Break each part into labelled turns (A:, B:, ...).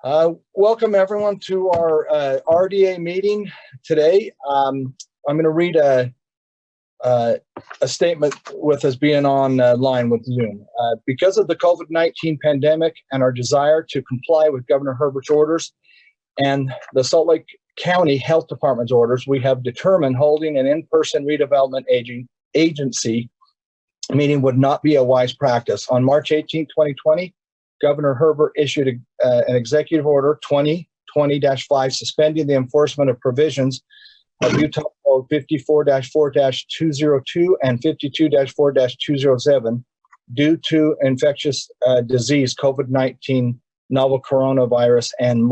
A: Welcome everyone to our RDA meeting today. I'm going to read a statement with us being online with Zoom. Because of the COVID-19 pandemic and our desire to comply with Governor Herbert's orders and the Salt Lake County Health Department's orders, we have determined holding an in-person redevelopment agency meeting would not be a wise practice. On March 18, 2020, Governor Herbert issued an executive order 2020-5 suspending the enforcement of provisions of Utah Code 54-4-202 and 52-4-207 due to infectious disease COVID-19 novel coronavirus. And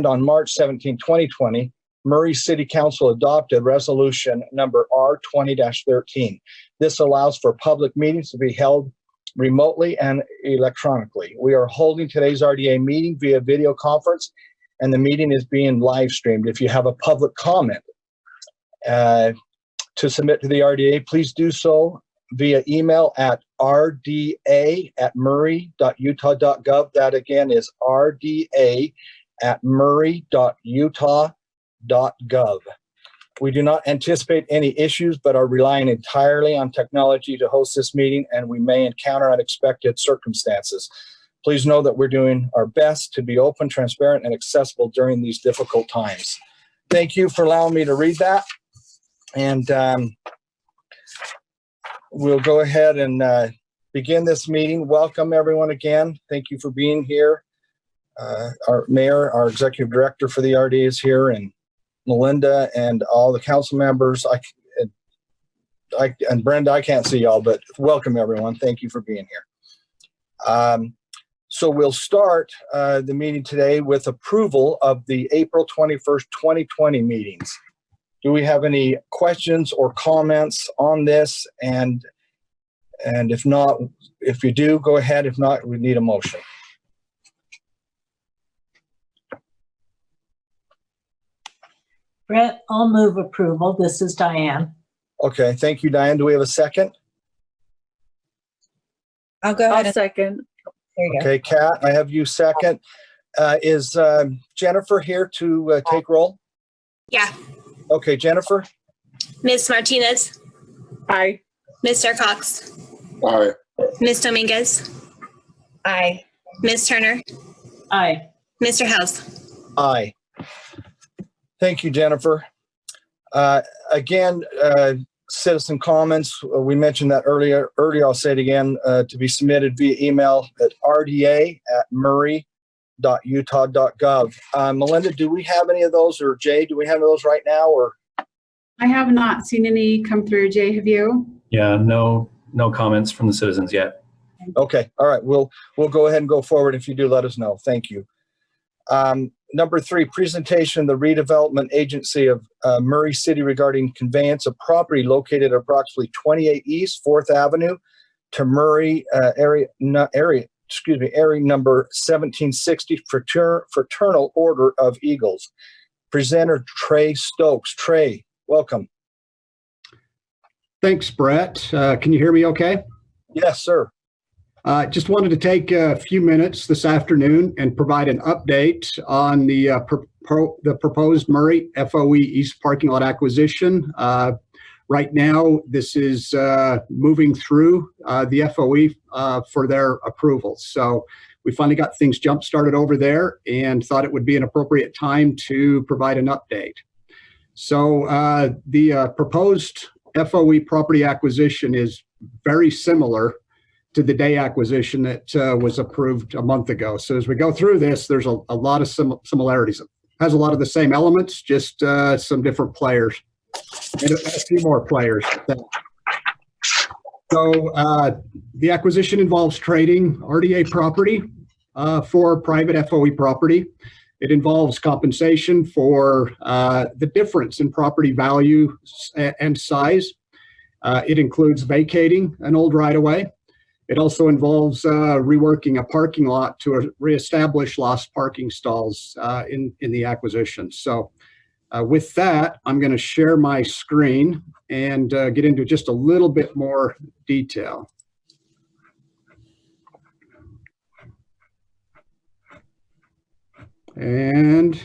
A: on March 17, 2020, Murray City Council adopted resolution number R20-13. This allows for public meetings to be held remotely and electronically. We are holding today's RDA meeting via video conference, and the meeting is being live streamed. If you have a public comment to submit to the RDA, please do so via email at rda@murray.utah.gov. That again is rda@murray.utah.gov. We do not anticipate any issues, but are relying entirely on technology to host this meeting, and we may encounter unexpected circumstances. Please know that we're doing our best to be open, transparent, and accessible during these difficult times. Thank you for allowing me to read that. And we'll go ahead and begin this meeting. Welcome, everyone, again. Thank you for being here. Our mayor, our executive director for the RDA is here, and Melinda and all the council members. And Brenda, I can't see y'all, but welcome everyone. Thank you for being here. So we'll start the meeting today with approval of the April 21st, 2020 meetings. Do we have any questions or comments on this? And if not, if you do, go ahead. If not, we need a motion.
B: Brett, I'll move approval. This is Diane.
A: Okay, thank you, Diane. Do we have a second?
C: I'll go ahead.
D: I'll second.
C: There you
A: Okay, Kat, I have you second. Is Jennifer here to take roll?
E: Yeah.
A: Okay, Jennifer.
E: Ms. Martinez.
D: Aye.
E: Mr. Cox.
F: Aye.
E: Ms. Dominguez.
C: go. Aye.
E: Ms. Turner.
B: Aye.
E: Mr. House.
A: Aye. Thank you, Jennifer. Again, citizen comments, we mentioned that earlier. I'll say it again, to be submitted via email at rda@murray.utah.gov. Melinda, do we have any of those, or Jay, do we have those right now? Or
G: I have not seen any come through. Jay, have you?
H: Yeah, no comments from the citizens yet.
A: Okay, all right, we'll go ahead and go forward. If you do, let us know. Thank you. Number 3, presentation of the redevelopment agency of Murray City regarding conveyance of property located at approximately 28 East 4th Avenue to Murray area number 1760 Fraternal Order of Eagles. Presenter Trey Stokes. Trey, welcome.
I: Thanks, Brett. Can you hear me okay?
A: Yes, sir.
I: Just wanted to take a few minutes this afternoon and provide an update on the proposed Murray FOE East parking lot acquisition. Right now, this is moving through the FOE for their approval. So we finally got things jump-started over there and thought it would be an appropriate time to provide an update. So the proposed FOE property acquisition is very similar to the day acquisition that was approved a month ago. So as we go through this, there's a lot of similarities. It has a lot of the same elements, just some different players and a few more players. So the acquisition involves trading RDA property for private FOE property. It involves compensation for the difference in property value and size. It includes vacating an old right-of-way. It also involves reworking a parking lot to reestablish lost parking stalls in the acquisition. So with that, I'm going to share my screen and get into just a little bit more detail. And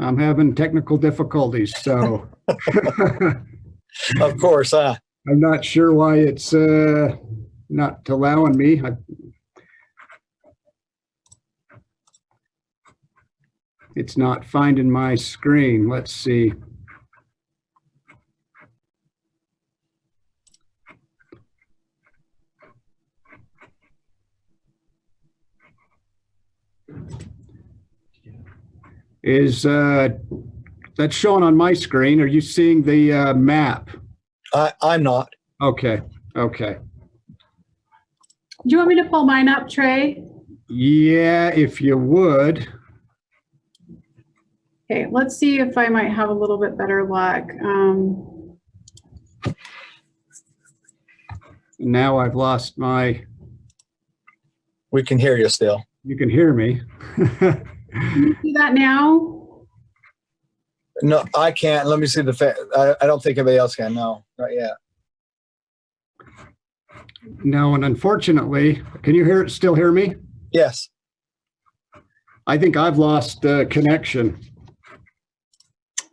I: I'm having technical difficulties, so
A: Of course,
I: I'm not sure why it's not allowing me. It's not finding my screen. Let's see. Is that's showing on my screen? Are you seeing the map?
A: I'm not.
I: Okay, okay.
G: Do you want me to pull mine up, Trey?
I: Yeah, if you would.
G: Okay, let's see if I might have a little bit better luck.
I: Now I've lost my,
A: We can hear you still.
I: you can hear me.
G: Can you see that now?
A: No, I can't. Let me see I don't think anybody else can. No, not yet.
I: No, and unfortunately, can you still hear me?
A: Yes.
I: I think I've lost connection.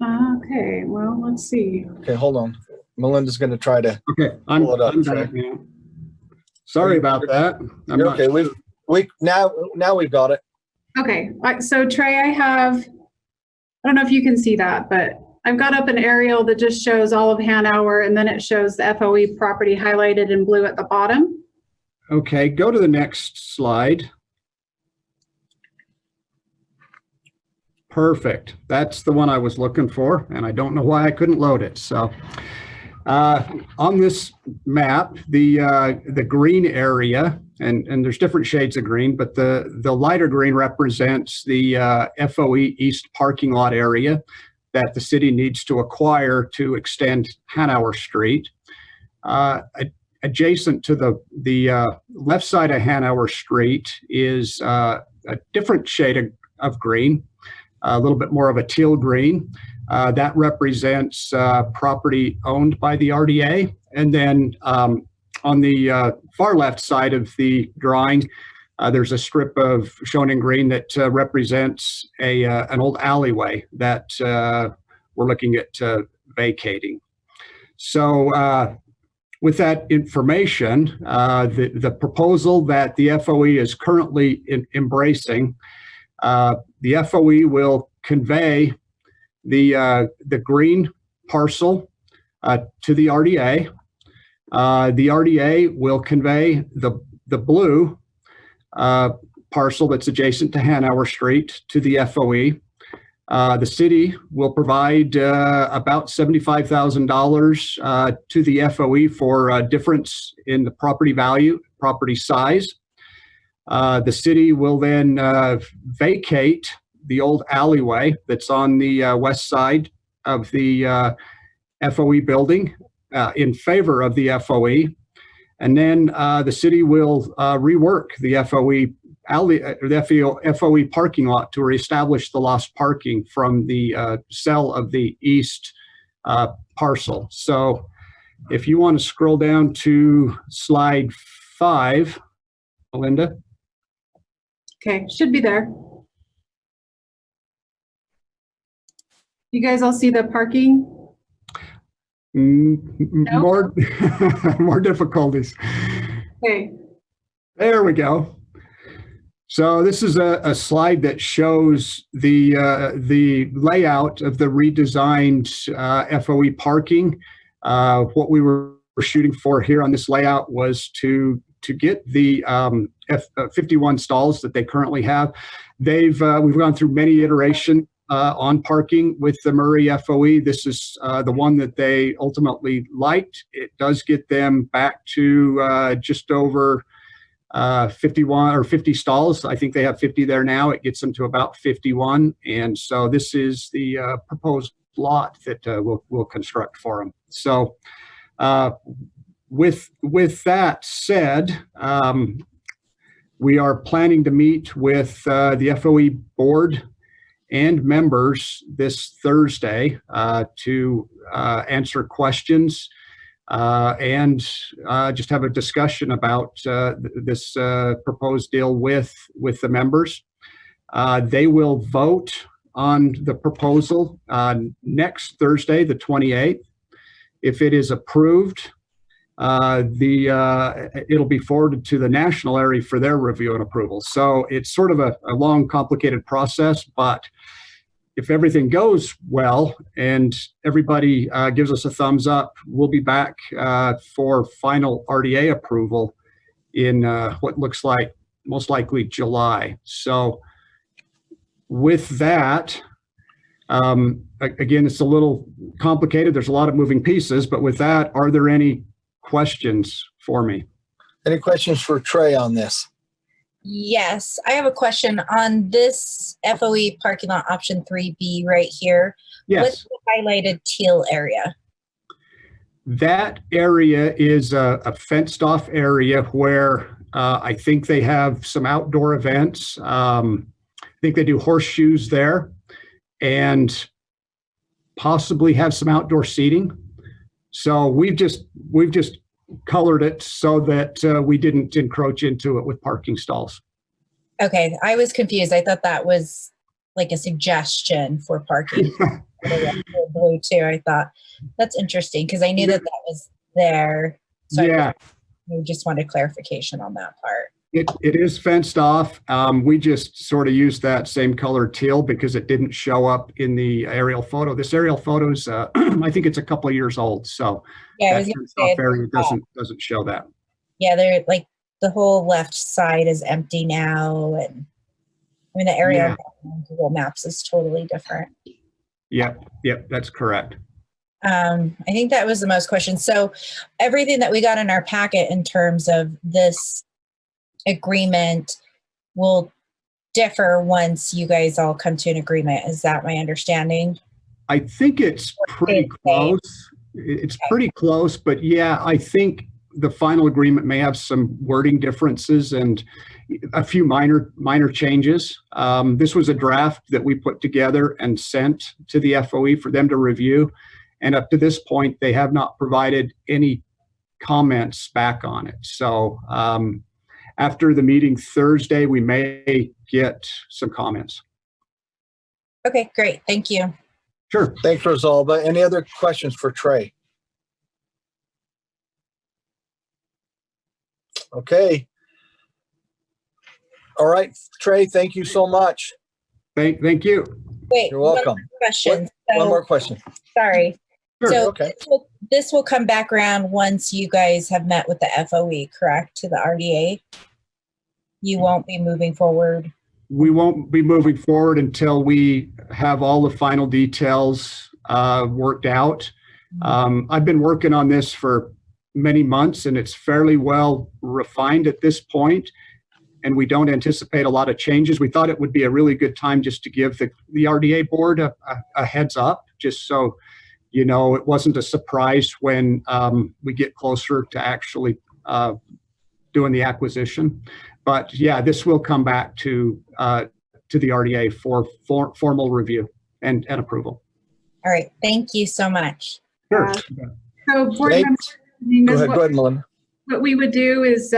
G: Okay, well, let's see.
A: Okay, hold on. Melinda's going to try to.
I: Okay, I'm
A: Pull it up,
I: back now. Sorry about that. I'm
A: You're
I: not-
A: okay. Now we've got it.
G: Okay, so Trey, I don't know if you can see that, but I've got up an aerial that just shows all of Hanover, and then it shows the FOE property highlighted in blue at the bottom.
I: Okay, go to the next slide. Perfect. That's the one I was looking for, and I don't know why I couldn't load it. So on this map, the green area, and there's different shades of green, but the lighter green represents the FOE East parking lot area that the city needs to acquire to extend Hanover Street. Adjacent to the left side of Hanover Street is a different shade of green, a little bit more of a teal green. That represents property owned by the RDA. And then on the far left side of the drawing, there's a strip of shown in green that represents an old alleyway that we're looking at vacating. So with that information, the proposal that the FOE is currently embracing, the FOE will convey the green parcel to the RDA. The RDA will convey the blue parcel that's adjacent to Hanover Street to the FOE. The city will provide about $75,000 to the FOE for difference in the property value, property size. The city will then vacate the old alleyway that's on the west side of the FOE building in favor of the FOE. And then the city will rework the FOE FOE parking lot to reestablish the lost parking from the sale of the east parcel. So if you want to scroll down to slide 5, Melinda.
G: Okay, should be there. You guys all see the parking?
I: More more difficulties.
G: Okay,
I: There we go. So this is a slide that shows the layout of the redesigned FOE parking. What we were shooting for here on this layout was to get the 51 stalls that they currently have. We've gone through many iterations on parking with the Murray FOE. This is the one that they ultimately liked. It does get them back to just over 51 or 50 stalls. I think they have 50 there now. It gets them to about 51. And so this is the proposed lot that we'll construct for them. So with that said, we are planning to meet with the FOE board and members this Thursday to answer questions and just have a discussion about this proposed deal with the members. They will vote on the proposal next Thursday, the 28th. If it is approved, it'll be forwarded to the national area for their review and approval. So it's sort of a long, complicated process, but if everything goes well and everybody gives us a thumbs up, we'll be back for final RDA approval in what looks like most likely July. So with that, again, it's a little complicated. There's a lot of moving pieces, but with that, are there any questions for me?
A: Any questions for Trey on this?
C: Yes, I have a question on this FOE parking lot option 3B right here.
I: Yes.
C: What's the highlighted teal area?
I: That area is a fenced off area where I think they have some outdoor events. I think they do horseshoes there and possibly have some outdoor seating. So we've just colored it so that we didn't encroach into it with parking stalls.
C: Okay, I was confused. I thought that was like a suggestion for parking. Blue too. I thought that's interesting because I knew that was there. So
I: Yeah,
C: I just wanted clarification on that part.
I: it is fenced off. We just sort of used that same color teal because it didn't show up in the aerial photo. This aerial photo is, I think it's a couple of years old. So
C: Yeah, I
I: that
C: was gonna
I: fenced
C: say
I: off area doesn't show that.
C: yeah, they're like the whole left side is empty now, and I mean the area on Google Maps is totally different.
I: Yep, that's correct.
C: I think that was the most questions. So everything that we got in our packet in terms of this agreement will differ once you guys all come to an agreement. Is that my understanding?
I: I think it's pretty close. It's pretty close, but yeah, I think the final agreement may have some wording differences and a few minor changes. This was a draft that we put together and sent to the FOE for them to review. And up to this point, they have not provided any comments back on it. So after the meeting Thursday, we may get some comments.
C: Okay, great. Thank you.
I: Sure.
A: Thanks, Rosalba. Any other questions for Trey? Okay. All right, Trey, thank you so much.
I: Thank you.
C: Wait,
A: You're welcome.
C: One more question.
A: One more question.
C: Sorry.
I: Sure.
C: So
A: Okay.
C: this will come back around once you guys have met with the FOE, correct, to the RDA? You won't be moving forward?
I: We won't be moving forward until we have all the final details worked out. I've been working on this for many months and it's fairly well refined at this point, and we don't anticipate a lot of changes. We thought it would be a really good time just to give the RDA board a heads up, just so you know it wasn't a surprise when we get closer to actually doing the acquisition. But yeah, this will come back to the RDA for formal review and approval.
C: All right. Thank you so much.
I: Sure.
G: So board
A: Thanks.
G: members,
A: Go ahead, Melinda.
G: what we would do is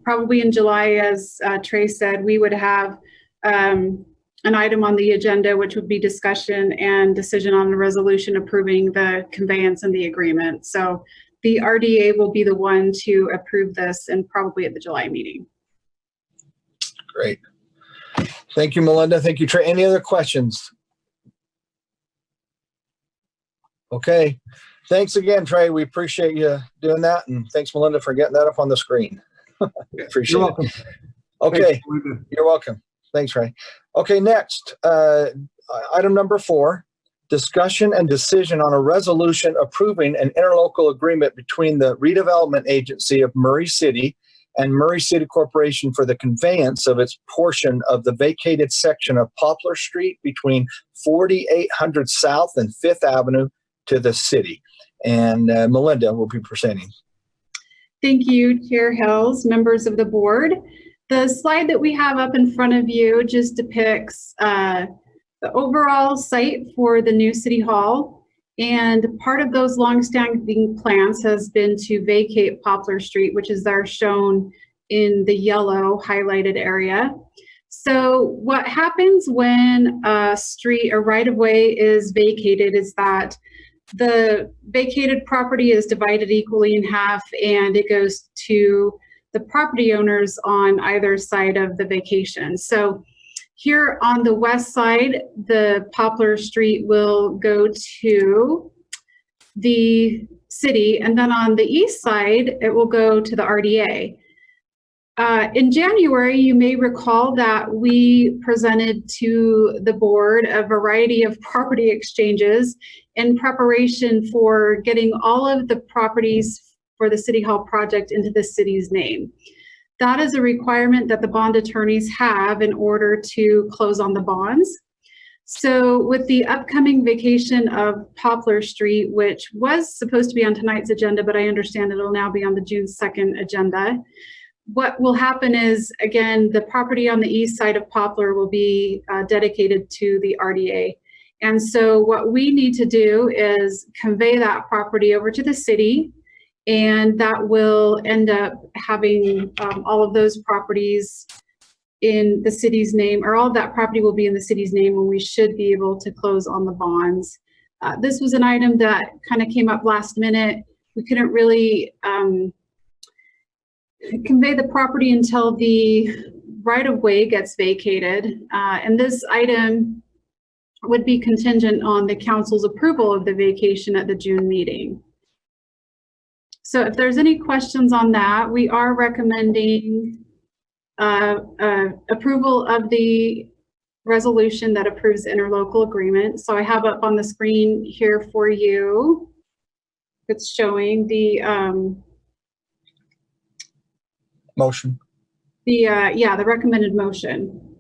G: probably in July, as Trey said, we would have an item on the agenda, which would be discussion and decision on the resolution approving the conveyance and the agreement. So the RDA will be the one to approve this and probably at the July meeting.
A: Great. Thank you, Melinda. Thank you, Trey. Any other questions? Okay. Thanks again, Trey. We appreciate you doing that. And thanks, Melinda, for getting that up on the screen. Appreciate
I: You're
A: it.
I: welcome.
A: Okay.
I: Thanks, Melinda.
A: You're welcome. Thanks, Ray. Okay, next, item number 4, discussion and decision on a resolution approving an interlocal agreement between the redevelopment agency of Murray City and Murray City Corporation for the conveyance of its portion of the vacated section of Poplar Street between 4800 South and 5th Avenue to the city. And Melinda will be presenting.
G: Thank you, Chair Hills, members of the board. The slide that we have up in front of you just depicts the overall site for the new City Hall. And part of those longstanding plans has been to vacate Poplar Street, which is there shown in the yellow highlighted area. So what happens when a street or right-of-way is vacated is that the vacated property is divided equally in half, and it goes to the property owners on either side of the vacation. So here on the west side, the Poplar Street will go to the city, and then on the east side, it will go to the RDA. In January, you may recall that we presented to the board a variety of property exchanges in preparation for getting all of the properties for the City Hall project into the city's name. That is a requirement that the bond attorneys have in order to close on the bonds. So with the upcoming vacation of Poplar Street, which was supposed to be on tonight's agenda, but I understand it'll now be on the June 2nd agenda, what will happen is, again, the property on the east side of Poplar will be dedicated to the RDA. And so what we need to do is convey that property over to the city, and that will end up having all of those properties in the city's name, or all of that property will be in the city's name, when we should be able to close on the bonds. This was an item that kind of came up last minute. We couldn't really convey the property until the right-of-way gets vacated. And this item would be contingent on the council's approval of the vacation at the June meeting. So if there's any questions on that, we are recommending approval of the resolution that approves the interlocal agreement. So I have up on the screen here for you, it's showing the
A: Motion.
G: the recommended motion.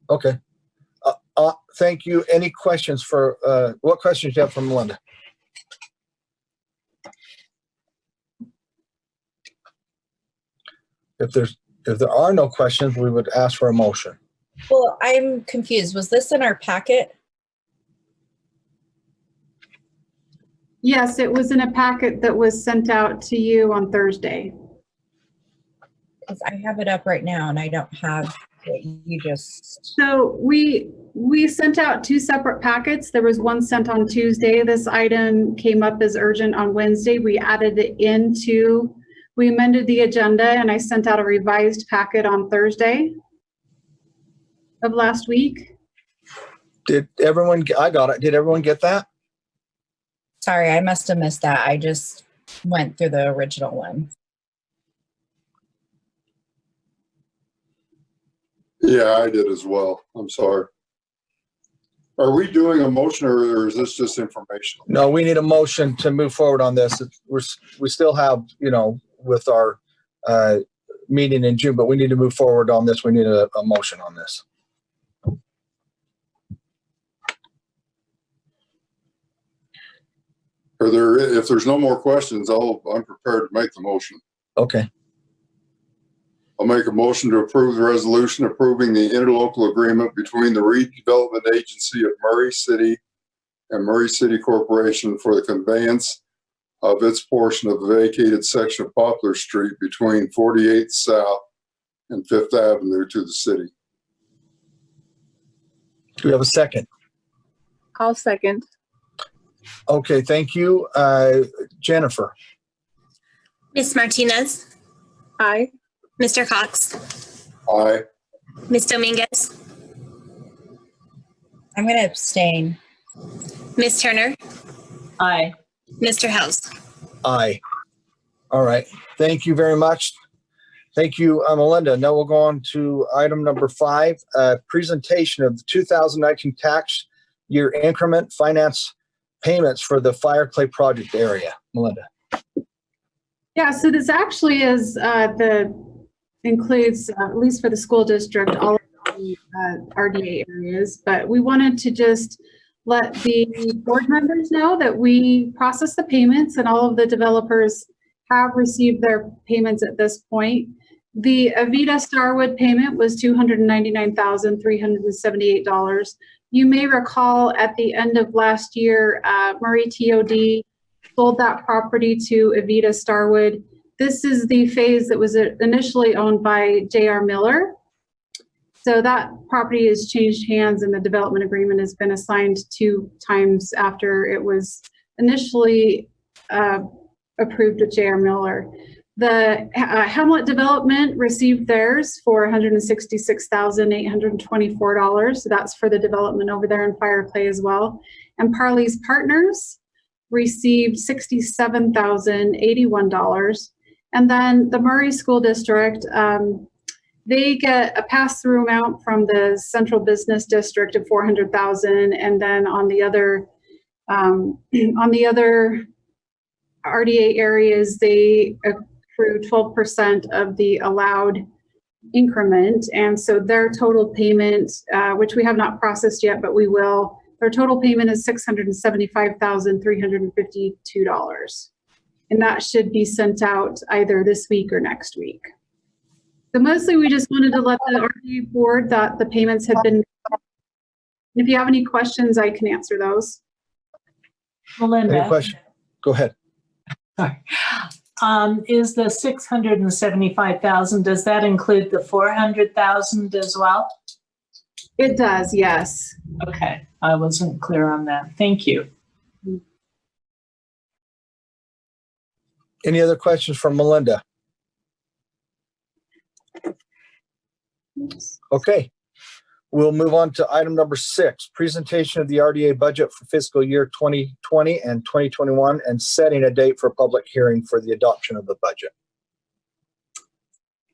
A: Okay. Thank you. Any questions for, what questions do you have from Melinda? If there are no questions, we would ask for a motion.
C: Well, I'm confused. Was this in our packet?
G: Yes, it was in a packet that was sent out to you on Thursday.
C: Because I have it up right now and I don't have what you just.
G: So we sent out two separate packets. There was one sent on Tuesday. This item came up as urgent on Wednesday. We added it into, we amended the agenda, and I sent out a revised packet on Thursday of last week.
A: Did everyone, I got it. Did everyone get that?
C: Sorry, I must have missed that. I just went through the original one.
D: Yeah, I did as well. I'm sorry. Are we doing a motion, or is this just informational?
A: No, we need a motion to move forward on this. We still have, with our meeting in June, but we need to move forward on this. We need a motion on this.
D: If there's no more questions, I'm prepared to make the motion.
A: Okay.
D: I'll make a motion to approve the resolution approving the interlocal agreement between the Redevelopment Agency of Murray City and Murray City Corporation for the conveyance of its portion of the vacated section of Poplar Street between 48th South and 5th Avenue to the city.
A: Do we have a second?
F: I'll second.
A: Okay, thank you. Jennifer?
E: Ms. Martinez,
F: Aye.
E: Mr. Cox,
D: Aye.
E: Ms. Dominguez,
C: I'm going to abstain.
E: Ms. Turner,
B: Aye.
E: Mr. House.
A: Aye. All right. Thank you very much. Thank you, Melinda. Now we'll go on to item number 5, presentation of the 2019 tax year increment finance payments for the Fire Clay project area. Melinda.
G: Yeah, so this actually is includes, at least for the school district, all of the RDA areas, but we wanted to just let the board members know that we process the payments, and all of the developers have received their payments at this point. The Avita Starwood payment was $299,378. You may recall at the end of last year, Murray TOD sold that property to Evita Starwood. This is the phase that was initially owned by J.R. Miller. So that property has changed hands and the development agreement has been assigned 2 times after it was initially approved with J.R. Miller. The Hamlet Development received theirs for $166,824. So that's for the development over there in Fireclay as well. And Parley's Partners received $67,081. And then the Murray School District, they get a pass-through amount from the Central Business District of $400,000, and then on the other RDA areas, they accrue 12% of the allowed increment, and so their total payment, which we have not processed yet, but we will. Their total payment is $675,352, and that should be sent out either this week or next week. So mostly we just wanted to let the RDA board that the payments have been. If you have any questions, I can answer those.
B: Melinda.
A: Any question? Go ahead.
B: Sorry. Is the $675,000, does that include the $400,000 as well?
G: It does, yes.
B: Okay, I wasn't clear on that. Thank you.
A: Any other questions from Melinda? Okay. We'll move on to item number 6, presentation of the RDA budget for fiscal year 2020 and 2021 and setting a date for public hearing for the adoption of the budget.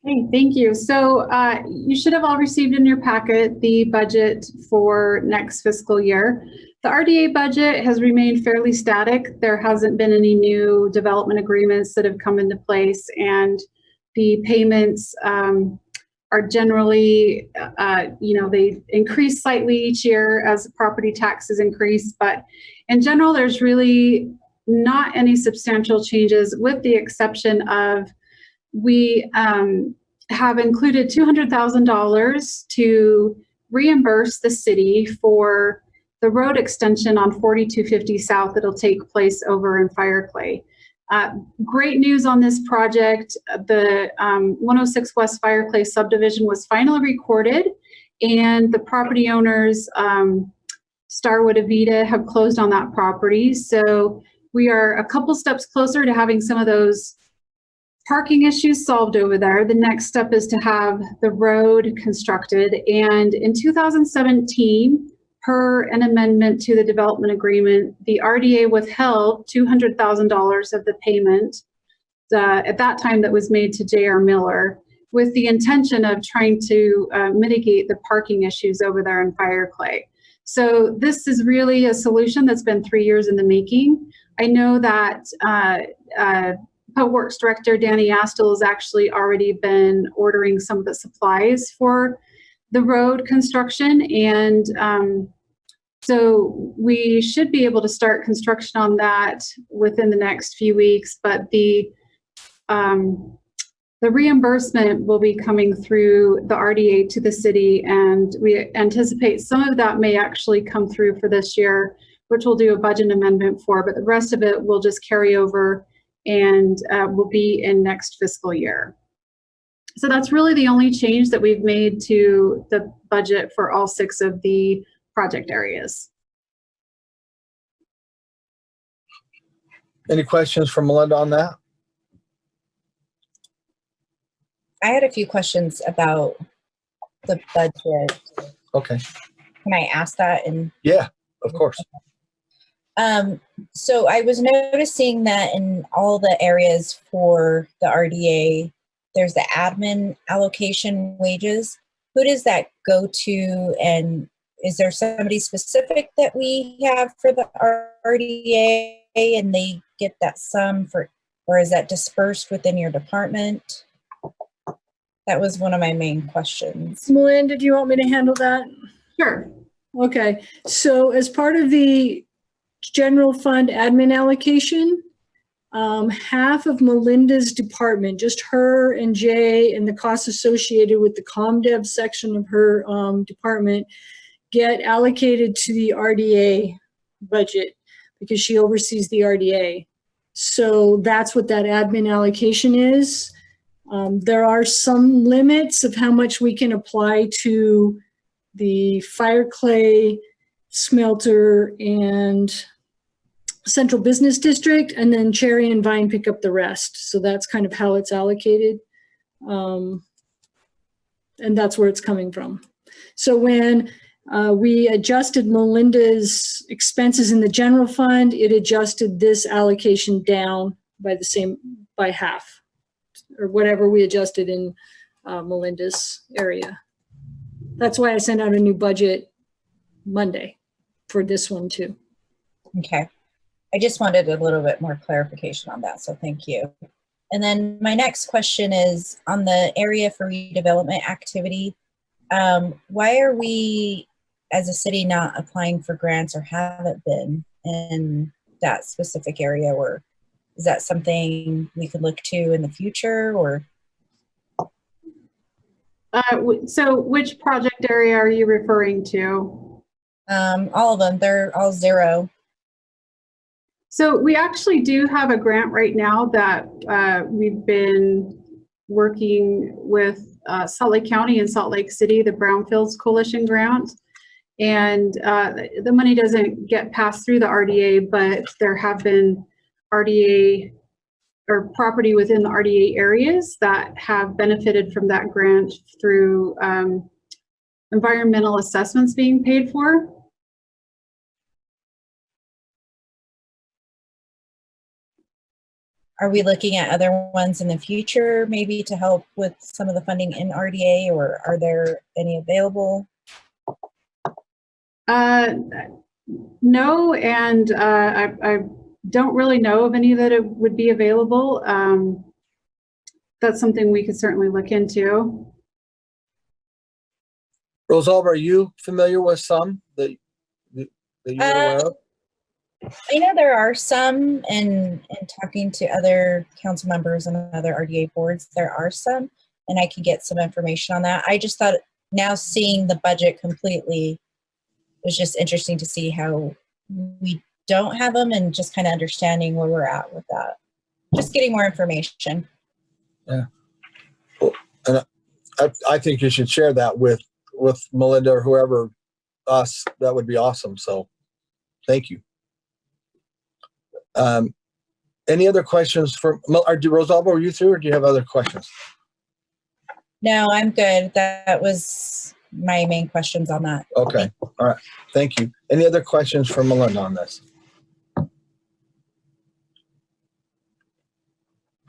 G: Hey, thank you. So you should have all received in your packet the budget for next fiscal year. The RDA budget has remained fairly static. There hasn't been any new development agreements that have come into place, and the payments are generally, they increase slightly each year as property taxes increase, but in general, there's really not any substantial changes, with the exception of we have included $200,000 to reimburse the city for the road extension on 4250 South that'll take place over in Fireclay. Great news on this project. The 106 West Fireclay subdivision was finally recorded, and the property owners, Starwood Evita, have closed on that property. So we are a couple steps closer to having some of those parking issues solved over there. The next step is to have the road constructed. And in 2017, per an amendment to the development agreement, the RDA withheld $200,000 of the payment at that time that was made to J.R. Miller, with the intention of trying to mitigate the parking issues over there in Fireclay. So this is really a solution that's been 3 years in the making. I know that Public Works Director Danny Astle has actually already been ordering some of the supplies for the road construction, and so we should be able to start construction on that within the next few weeks, but the reimbursement will be coming through the RDA to the city, and we anticipate some of that may actually come through for this year, which we'll do a budget amendment for, but the rest of it will just carry over and will be in next fiscal year. So that's really the only change that we've made to the budget for all 6 of the project areas.
A: Any questions from Melinda on that?
C: I had a few questions about the budget.
A: Okay.
C: Can I ask that? And
A: Yeah, of course.
C: so I was noticing that in all the areas for the RDA, there's the admin allocation wages. Who does that go to, and is there somebody specific that we have for the RDA and they get that sum for, or is that dispersed within your department? That was one of my main questions.
J: Melinda, do you want me to handle that?
G: Sure.
J: Okay, so as part of the general fund admin allocation, half of Melinda's department, just her and Jay, and the costs associated with the ComDev section of her department, get allocated to the RDA budget because she oversees the RDA. So that's what that admin allocation is. There are some limits of how much we can apply to the fire clay, smelter, and central business district, and then Cherry and Vine pick up the rest. So that's kind of how it's allocated. And that's where it's coming from. So when we adjusted Melinda's expenses in the general fund, it adjusted this allocation down by half, or whatever we adjusted in Melinda's area. That's why I sent out a new budget Monday for this one too.
C: Okay. I just wanted a little bit more clarification on that, so thank you. And then my next question is on the area for redevelopment activity. Why are we as a city not applying for grants or haven't been in that specific area? Or is that something we could look to in the future, or?
G: So which project area are you referring to?
C: All of them, they're all zero.
G: So we actually do have a grant right now that we've been working with Salt Lake County and Salt Lake City, the Brownfields Coalition grant. And the money doesn't get passed through the RDA, but there have been RDA or property within the RDA areas that have benefited from that grant through environmental assessments being paid for.
C: Are we looking at other ones in the future, maybe to help with some of the funding in RDA, or are there any available?
G: No, and I don't really know of any that would be available. That's something we could certainly look into.
A: Rosalba, are you familiar with some that you're aware of?
C: I know there are some, and talking to other council members and other RDA boards, there are some, and I can get some information on that. I just thought now seeing the budget completely was just interesting to see how we don't have them and just kind of understanding where we're at with that. Just getting more information.
A: Yeah. And I think you should share that with Melinda or whoever, us. That would be awesome. So thank you. Any other questions for Rosalba? Were you through, or do you have other questions?
C: No, I'm good. That was my main questions on that.
A: Okay. All right. Thank you. Any other questions for Melinda on this?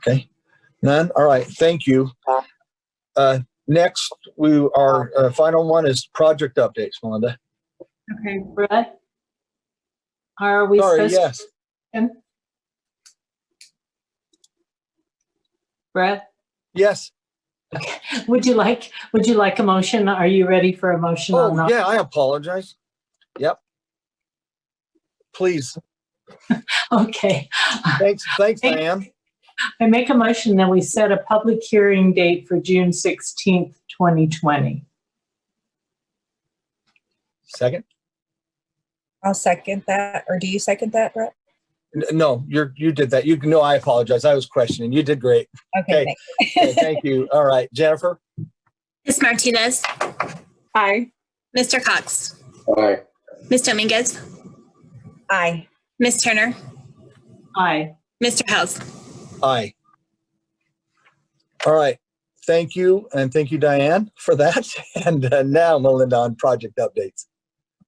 A: Okay. None? All right. Thank you. Next, our final one is project updates, Melinda.
G: Okay.
B: Brett? Are we
A: Sorry,
B: supposed
A: yes.
B: to? Brett?
A: Yes.
B: Okay. Would you like a motion? Are you ready for a motion on
A: Oh,
B: that?
A: yeah, I apologize. Yep. Please.
B: Okay.
A: Thanks, Diane.
B: I make a motion that we set a public hearing date for June 16th, 2020.
A: Second?
C: I'll second that. Or do you second that, Brett?
A: No, you did that. No, I apologize. I was questioning. You did great.
C: Okay.
A: Okay, thank you. All right, Jennifer?
E: Ms. Martinez,
F: Aye.
E: Mr. Cox,
D: Aye.
E: Ms. Dominguez,
C: Aye.
E: Ms. Turner,
B: Aye.
E: Mr. House.
A: Aye. All right. Thank you. And thank you, Diane, for that. And now, Melinda, on project updates.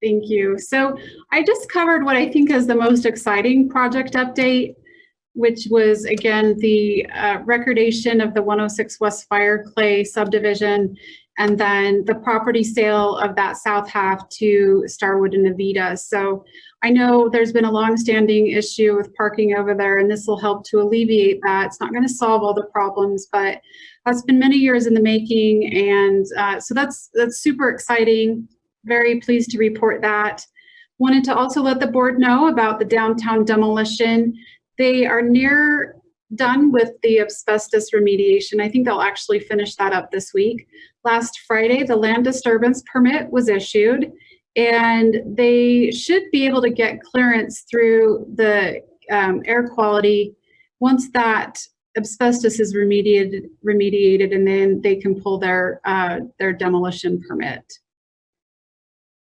G: Thank you. So I just covered what I think is the most exciting project update, which was, again, the recordation of the 106 West Fire Clay subdivision, and then the property sale of that south half to Starwood and Avita. So I know there's been a longstanding issue with parking over there, and this will help to alleviate that. It's not going to solve all the problems, but that's been many years in the making, and so that's super exciting. Very pleased to report that. Wanted to also let the board know about the downtown demolition. They are near done with the asbestos remediation. I think they'll actually finish that up this week. Last Friday, the land disturbance permit was issued, And they should be able to get clearance through the air quality once that asbestos is remediated, and then they can pull their demolition permit.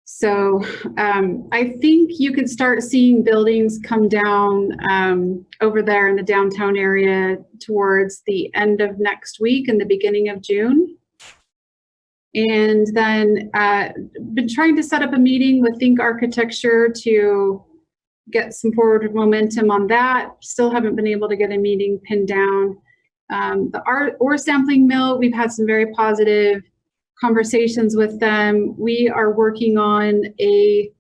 G: So I think you could start seeing buildings come down over there in the downtown area towards the end of next week and the beginning of June. And then been trying to set up a meeting with Think Architecture to get some forward momentum on that. Still haven't been able to get a meeting pinned down. The ore sampling mill, we've had some very positive conversations with them. We are working on a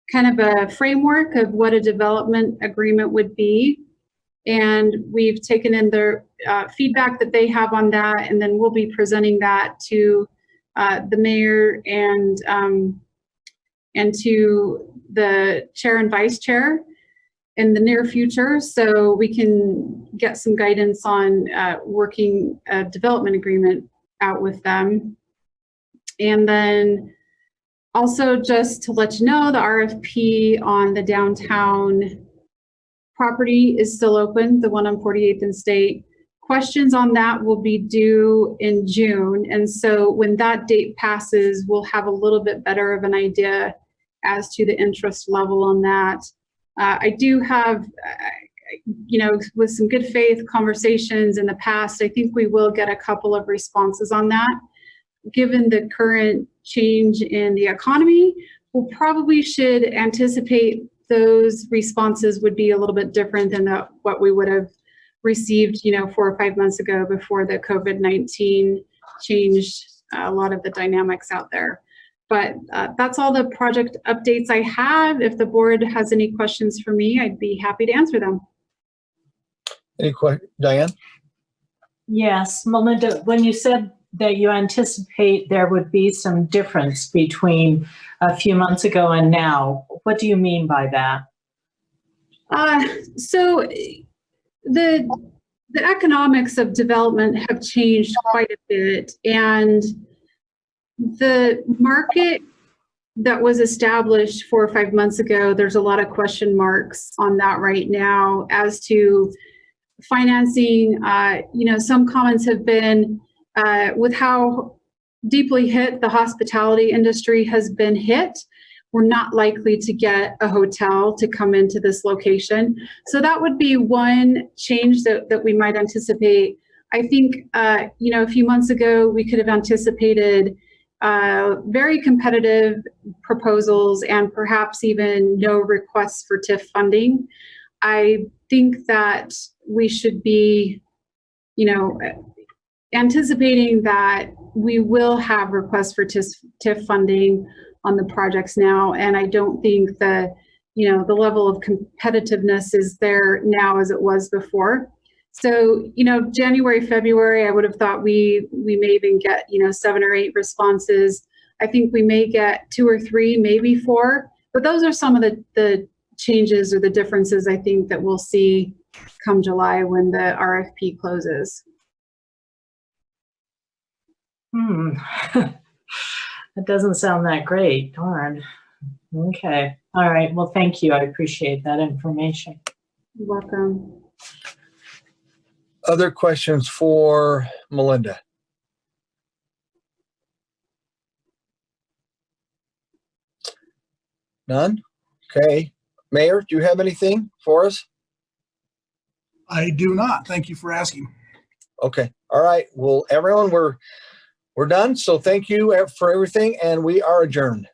G: kind of a framework of what a development agreement would be. And we've taken in their feedback that they have on that, and then we'll be presenting that to the mayor and to the chair and vice chair in the near future, so we can get some guidance on working a development agreement out with them. And then also, just to let you know, the RFP on the downtown property is still open, the one on 48th and State. Questions on that will be due in June. And so when that date passes, we'll have a little bit better of an idea as to the interest level on that. I do have, with some good faith conversations in the past, I think we will get a couple of responses on that. Given the current change in the economy, we probably should anticipate those responses would be a little bit different than what we would have received, 4 or 5 months ago before the COVID-19 changed a lot of the dynamics out there. But that's all the project updates I have. If the board has any questions for me, I'd be happy to answer them.
A: Any questions, Diane?
B: Yes, Melinda, when you said that you anticipate there would be some difference between a few months ago and now, what do you mean by that?
G: So the economics of development have changed quite a bit, and the market that was established 4 or 5 months ago, there's a lot of question marks on that right now as to financing. Some comments have been with how deeply hit the hospitality industry has been hit, we're not likely to get a hotel to come into this location. So that would be one change that we might anticipate. I think, a few months ago, we could have anticipated very competitive proposals and perhaps even no requests for TIF funding. I think that we should be, anticipating that we will have requests for TIF funding on the projects now, and I don't think the level of competitiveness is there now as it was before. So, January, February, I would have thought we may even get 7 or 8 responses. I think we may get 2 or 3, maybe 4. But those are some of the changes or the differences I think that we'll see come July when the RFP closes.
B: That doesn't sound that great. Darn. Okay. All right. Well, thank you. I appreciate that information.
G: You're welcome.
A: Other questions for Melinda? None? Okay. Mayor, do you have anything for us?
K: I do not. Thank you for asking.
A: Okay. All right. Well, everyone, we're done. So thank you for everything, and we are adjourned.